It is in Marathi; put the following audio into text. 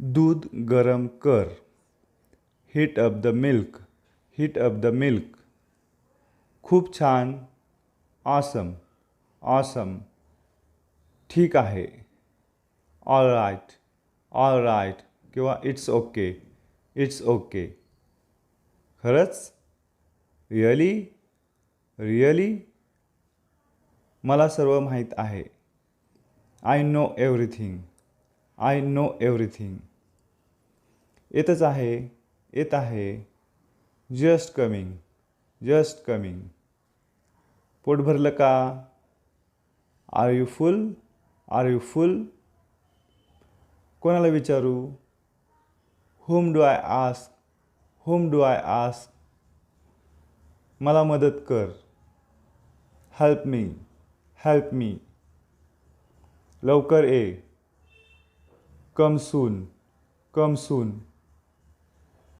दूध गरम कर. Heat up the milk. Heat up the milk. खूप छान. ऑसम. ऑसम. ठीक आहे. All right. ऑल राईट किंवा इट्स ओके. It's okay. खरंच? रिअली? रिअली? मला सर्व माहीत आहे. I know everything. I know everything. येतच आहे. येत आहे. Just coming. Just coming. पोट भरलं का? Are you full? Are you full? कोणाला विचारू? whom do I ask? whom do I ask? मला मदत कर. Help me. Help me. लवकर ये. कम सून. कम सून.